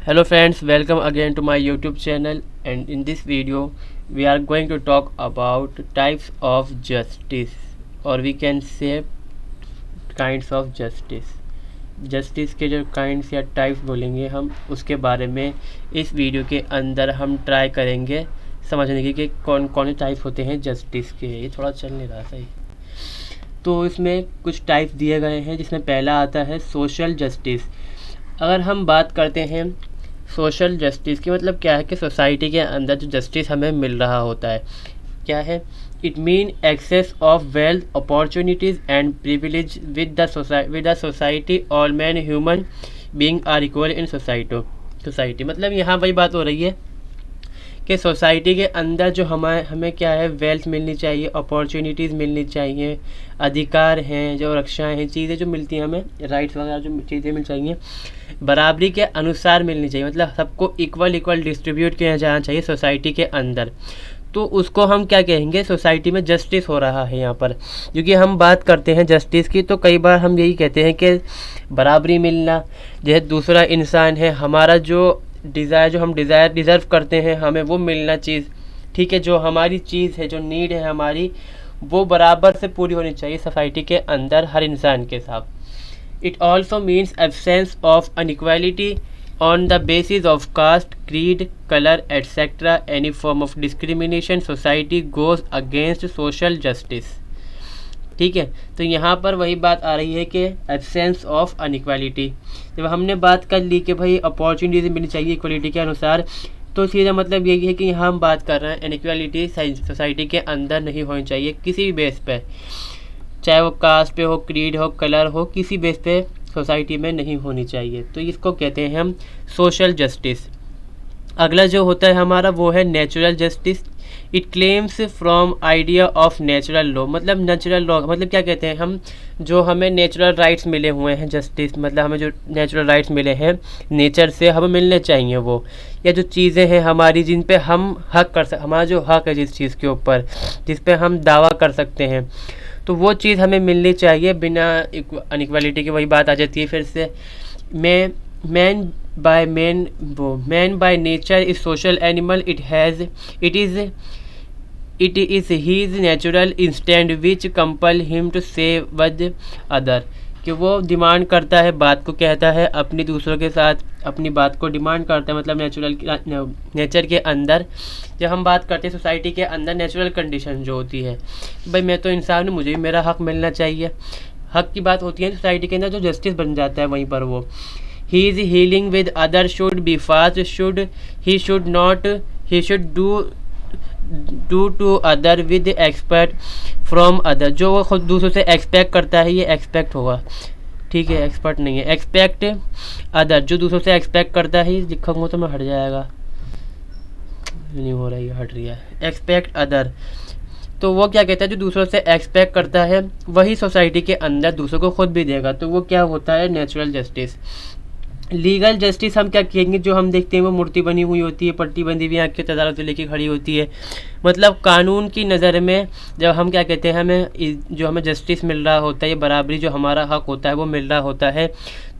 Hello friends, welcome again to my YouTube channel, and in this video we are going to talk about types of justice, or we can say kinds of justice. Justice के जो kinds या types बोलेंगे हम, उसके बारे में इस video के अंदर हम ट्राई करेंगे समझने की कि कौन कौन से टाइप्स होते हैं जस्टिस के। ये थोड़ा चल नहीं रहा सही। तो इसमें कुछ टाइप्स दिए गए हैं, जिसमें पहला आता है सोशल जस्टिस। अगर हम बात करते हैं सोशल जस्टिस की, मतलब क्या है कि सोसाइटी के अंदर जो जस्टिस हमें मिल रहा होता है, क्या है, it mean excess of wealth, opportunities and privilege with the society. All man human being are equal in society. मतलब यहाँ वही बात हो रही है कि सोसाइटी के अंदर जो हमें क्या है, वेल्थ मिलनी चाहिए, अपॉर्चुनिटीज़ मिलनी चाहिए, अधिकार हैं, जो रक्षाएं हैं, चीज़ें जो मिलती हैं हमें, राइट्स वगैरह जो चीज़ें मिल चाहिए, बराबरी के अनुसार मिलनी चाहिए। मतलब सबको इक्वल डिस्ट्रीब्यूट किया जाना चाहिए सोसाइटी के अंदर। तो उसको हम क्या कहेंगे, सोसाइटी में जस्टिस हो रहा है यहाँ पर। क्योंकि हम बात करते हैं जस्टिस की, तो कई बार हम यही कहते हैं कि बराबरी मिलना, जैसे दूसरा इंसान है, हमारा जो हम डिज़र्व करते हैं, हमें वो मिलना चीज़, ठीक है, जो हमारी चीज़ है, जो नीड है हमारी, वो बराबर से पूरी होनी चाहिए सोसाइटी के अंदर हर इंसान के साथ। It also means absence of inequality on the basis of caste, creed, color, etc. Any form of discrimination society goes against social justice। ठीक है, तो यहाँ पर वही बात आ रही है कि एब्सेंस ऑफ अनइक्वालिटी। जब हमने बात कर ली कि भाई अपॉर्चुनिटीज मिलनी चाहिए इक्वलिटी के अनुसार, तो सीधा मतलब यही है कि यहाँ हम बात कर रहे हैं इनइक्वालिटी सोसाइटी के अंदर नहीं होनी चाहिए किसी भी बेस पे, चाहे वो कास्ट पे हो, क्रीड हो, कलर हो, किसी बेस पे सोसाइटी में नहीं होनी चाहिए। तो इसको कहते हैं हम सोशल जस्टिस। अगला जो होता है हमारा, वो है natural justice. It claims from idea of natural law. मतलब नेचुरल लॉ मतलब क्या कहते हैं हम, जो हमें नेचुरल राइट्स मिले हुए हैं, जस्टिस मतलब हमें जो नेचुरल राइट्स मिले हैं नेचर से, हमें मिलने चाहिए वो, या जो चीज़ें हैं हमारी जिन पे हम हक हमारा जो हक है जिस चीज़ के ऊपर, जिस पे हम दावा कर सकते हैं, तो वो चीज़ हमें मिलनी चाहिए बिना अनइक्वालिटी की। वही बात आ जाती है फिर से, man by nature is social animal. It is his natural instant which compel him to save with other. कि वो डिमांड करता है, बात को कहता है, अपनी दूसरों के साथ अपनी बात को डिमांड करता है। मतलब नेचर के अंदर जब हम बात करते हैं सोसाइटी के अंदर, नेचुरल कंडीशन जो होती है, भाई मैं तो इंसान हूँ, मुझे भी मेरा हक मिलना चाहिए, हक की बात होती है सोसाइटी के अंदर, जो जस्टिस बन जाता है वहीं पर वो। He is healing with other should be fast, he should not, he should do to other with expect from other. जो वो खुद दूसरों से एक्सपेक्ट करता है, ये एक्सपेक्ट होगा, ठीक है, एक्सपर्ट नहीं है, एक्सपेक्ट अदर, जो दूसरों से एक्सपेक्ट करता है, लिखूँगा तो मैं हट जाएगा, नहीं हो रहा है, हट रही है, एक्सपेक्ट अदर। तो वो क्या कहता है, जो दूसरों से एक्सपेक्ट करता है वही सोसाइटी के अंदर दूसरों को खुद भी देगा। तो वो क्या होता है, नेचुरल जस्टिस। लीगल जस्टिस हम क्या कहेंगे, जो हम देखते हैं वो मूर्ति बनी हुई होती है, पट्टी बंधी हुई आँख के तदारत से लेके खड़ी होती है। मतलब कानून की नज़र में जब हम क्या कहते हैं, जो हमें जस्टिस मिल रहा होता है, ये बराबरी जो हमारा हक होता है वो मिल रहा होता है,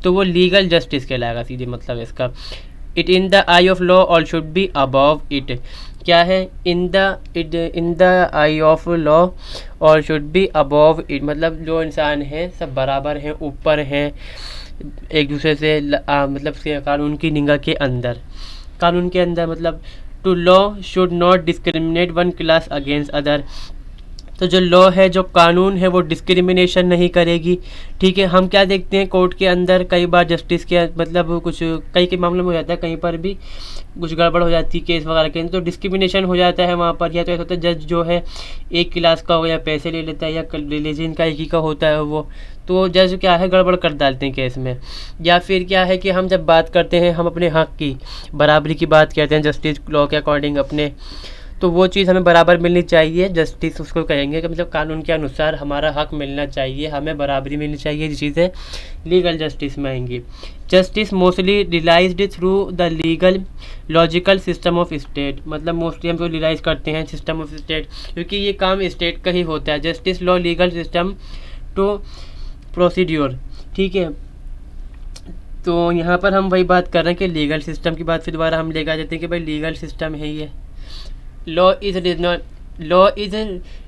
तो वो लीगल जस्टिस कहलाएगा सीधे मतलब इसका। It in the I of law और शुड बी अबव इट। क्या है, in the I of law और शुड बी अबव इट। मतलब जो इंसान हैं सब बराबर हैं, ऊपर हैं एक दूसरे से, मतलब कानून की निगाह के अंदर, कानून के अंदर। मतलब to law should not discriminate one class against other. तो जो लॉ है, जो कानून है, वो डिस्क्रिमिनेशन नहीं करेगी, ठीक है। हम क्या देखते हैं कोर्ट के अंदर कई बार जस्टिस के मतलब कुछ कई के मामले में हो जाता है, कहीं पर भी कुछ गड़बड़ हो जाती है केस वगैरह के अंदर, तो डिस्क्रिमिनेशन हो जाता है वहाँ पर। या तो ऐसा होता है जज जो है एक क्लास का हो, या पैसे ले लेता है, या रिलीजन का एक ही का होता है वो, तो जज क्या है गड़बड़ कर डालते हैं केस में। या फिर क्या है कि हम जब बात करते हैं, हम अपने हक की बराबरी की बात करते हैं जस्टिस लॉ के अकॉर्डिंग अपने, तो वो चीज़ हमें बराबर मिलनी चाहिए। जस्टिस उसको कहेंगे कि मतलब कानून के अनुसार हमारा हक मिलना चाहिए, हमें बराबरी मिलनी चाहिए, ये चीज़ें लीगल जस्टिस में आएंगी। Justice mostly realized through the legal logical system of state. मतलब मोस्टली हम तो रियलाइज़ करते हैं सिस्टम ऑफ स्टेट, क्योंकि ये काम स्टेट का ही होता है। Justice law legal system to procedure, ठीक है। तो यहाँ पर हम वही बात कर रहे हैं कि लीगल सिस्टम की बात फिर दोबारा हम लेकर आ जाते हैं कि भाई लीगल सिस्टम है ये। Law is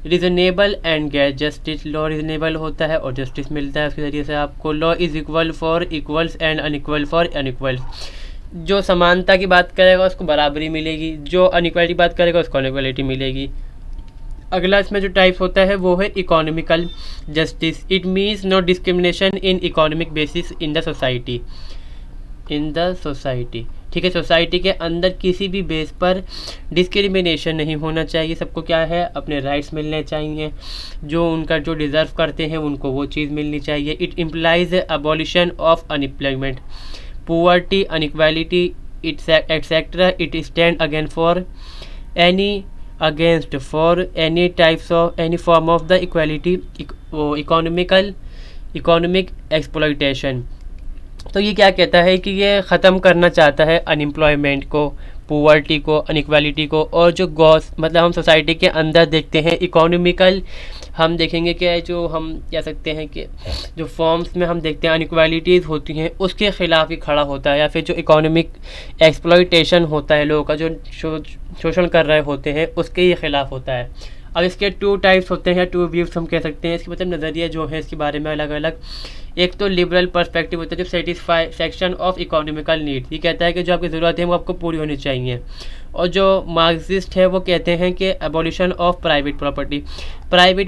reasonable and gate justice. Law reasonable होता है और जस्टिस मिलता है उसके ज़रिए से आपको। Law is equal for equals and unequal for unequals. जो समानता की बात करेगा उसको बराबरी मिलेगी, जो अनइक्वालिटी बात करेगा उसको अनइक्वालिटी मिलेगी। अगला इसमें जो टाइप्स होता है वो है economical justice. It means no discrimination in economic basis in the society. ठीक है, सोसाइटी के अंदर किसी भी बेस पर डिस्क्रिमिनेशन नहीं होना चाहिए। सबको क्या है, अपने राइट्स मिलने चाहिए, जो उनका जो डिज़र्व करते हैं उनको वो चीज़ मिलनी चाहिए। It implies abolition of unemployment, poverty, inequality etcetera. It stand again for any against for any types of any form of the economic exploitation। तो ये क्या कहता है कि ये ख़त्म करना चाहता है अनएम्प्लॉयमेंट को, पुअर्टी को, अनइक्वालिटी को। और जो मतलब हम सोसाइटी के अंदर देखते हैं इकोनॉमिकल, हम देखेंगे कि जो हम कह सकते हैं कि जो फॉर्म्स में हम देखते हैं अनइक्वालिटीज़ होती हैं उसके ख़िलाफ़ ही खड़ा होता है, या फिर जो इकोनॉमिक एक्सप्लॉयटेशन होता है, लोगों का जो शोषण कर रहे होते हैं उसके ही ख़िलाफ़ होता है। अब इसके 2 टाइप्स होते हैं या 2 व्यूज़ हम कह सकते हैं। इसके मतलब नज़रिए जो है इसके बारे में अलग अलग। एक तो लिबरल पर्सपेक्टिव होता है जो सेटिस्फैक्शन ऑफ इकोनॉमिकल नीड्स, ये कहता है कि जो आपकी ज़रूरत है वो आपको पूरी होनी चाहिए। और जो मार्क्सिस्ट है वो कहते हैं कि एबॉलिशन ऑफ प्राइवेट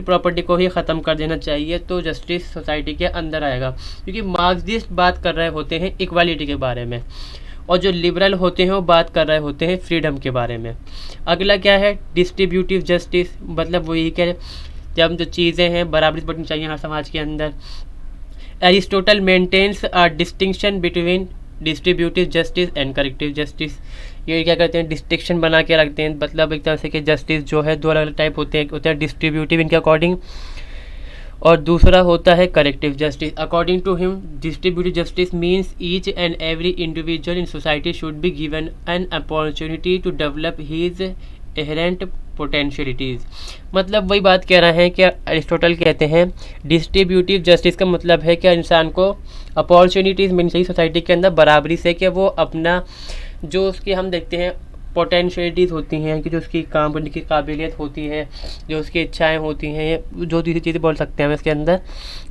प्रॉपर्टी को ही ख़त्म कर देना चाहिए, तो जस्टिस सोसाइटी के अंदर आएगा। क्योंकि मार्क्सिस्ट बात कर रहे होते हैं इक्वालिटी के बारे में और जो लिबरल होते हैं वो बात कर रहे होते हैं फ्रीडम के बारे में। अगला क्या है, डिस्ट्रीब्यूटिव जस्टिस, मतलब वही कि जब जो चीज़ें हैं बराबरी बढ़नी चाहिए हर समाज के अंदर। Aristotle maintains a distinction between distributive justice and corrective justice. ये क्या करते हैं, डिस्टिंक्शन बना के रखते हैं, मतलब एक तरह से कि जस्टिस जो है 2 अलग अलग टाइप होते हैं डिस्ट्रीब्यूटिव इनके अकॉर्डिंग, और दूसरा होता है corrective justice. According to him distributive justice means each and every individual in society should be given an opportunity to develop his inherent potentialities. मतलब वही बात कह रहे हैं कि अरिस्टोटल कहते हैं डिस्ट्रीब्यूटिव जस्टिस का मतलब है कि इंसान को अपॉर्चुनिटीज़ मिलनी चाहिए सोसाइटी के अंदर बराबरी से, कि वो अपना जो उसकी हम देखते हैं पोटेंशियलिटीज़ होती हैं, कि जो उसकी काम करने की काबिलियत होती है, जो उसकी इच्छाएं होती हैं, जो दूसरी चीज़ें बोल सकते हैं हम इसके अंदर,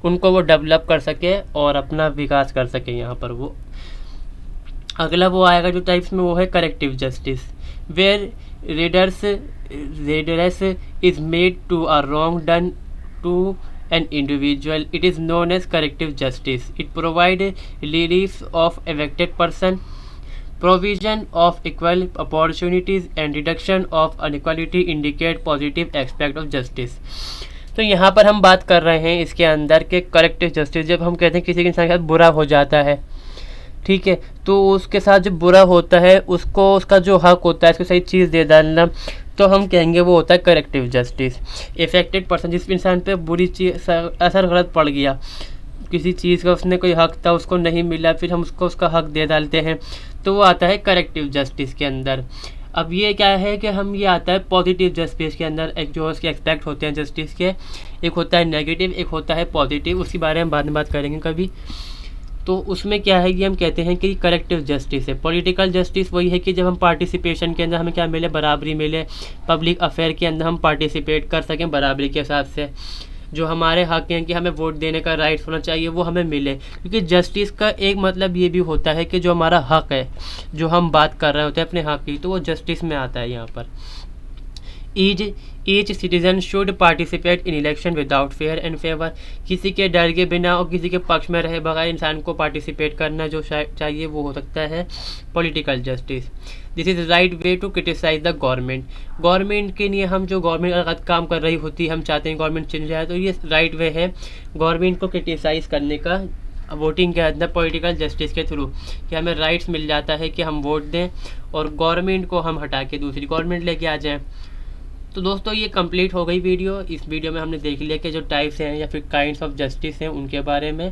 उनको वो डेवलप कर सके और अपना विकास कर सके यहाँ पर वो। अगला वो आएगा जो टाइप्स में, वो है corrective justice, where redress is made to a wrong done to an individual. It is known as corrective justice. It provides relief of affected person, provision of equal opportunities and reduction of inequality indicate positive aspect of justice। तो यहाँ पर हम बात कर रहे हैं इसके अंदर के करेक्टिव जस्टिस। जब हम कहते हैं किसी के इंसान के साथ बुरा हो जाता है, ठीक है, तो उसके साथ जो बुरा होता है उसको उसका जो हक होता है उसको सही चीज़ दे डालना, तो हम कहेंगे वो होता है करेक्टिव जस्टिस। इफेक्टेड पर्सन, जिस इंसान पे बुरी चीज़ असर गलत पड़ गया, किसी चीज़ का उसने कोई हक था उसको नहीं मिला, फिर हम उसको उसका हक दे डालते हैं, तो वो आता है करेक्टिव जस्टिस के अंदर। अब ये क्या है कि हम ये आता है पॉजिटिव जस्टिस के अंदर। एक जो उसके एक्सपेक्ट होते हैं जस्टिस के, एक होता है नेगेटिव, एक होता है पॉजिटिव, उसके बारे में बाद में बात करेंगे कभी। तो उसमें क्या है कि हम कहते हैं कि करेक्टिव जस्टिस है। पॉलिटिकल जस्टिस वही है कि जब हम पार्टिसिपेशन के अंदर हमें क्या मिले, बराबरी मिले, पब्लिक अफेयर के अंदर हम पार्टिसिपेट कर सकें बराबरी के हिसाब से, जो हमारे हक हैं कि हमें वोट देने का राइट होना चाहिए वो हमें मिले। क्योंकि जस्टिस का एक मतलब ये भी होता है कि जो हमारा हक है, जो हम बात कर रहे होते हैं अपने हक की, तो वो जस्टिस में आता है यहाँ पर। Each citizen should participate in election without fair and favour. किसी के डर के बिना और किसी के पक्ष में रहे बगैर इंसान को पार्टिसिपेट करना जो चाहिए वो हो सकता है political justice. This is right way to criticize the government के लिए हम जो गवर्नमेंट गलत काम कर रही होती है, हम चाहते हैं गवर्नमेंट चेंज जाए, तो ये राइट वे है गवर्नमेंट को क्रिटिसाइज़ करने का वोटिंग के अंदर पॉलिटिकल जस्टिस के थ्रू, कि हमें राइट्स मिल जाता है कि हम वोट दें और गवर्नमेंट को हम हटा के दूसरी गवर्नमेंट लेके आ जाएँ। तो दोस्तों ये कंप्लीट हो गई वीडियो। इस वीडियो में हमने देख लिया कि जो टाइप्स हैं या फिर काइंड्स ऑफ जस्टिस हैं उनके बारे में।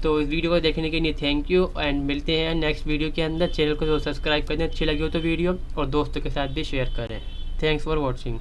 तो इस वीडियो को देखने के लिए थैंक यू एंड मिलते हैं नेक्स्ट वीडियो के अंदर। चैनल को सब्सक्राइब कर दें अच्छी लगी हो तो वीडियो, और दोस्तों के साथ भी शेयर करें। Thanks for watching.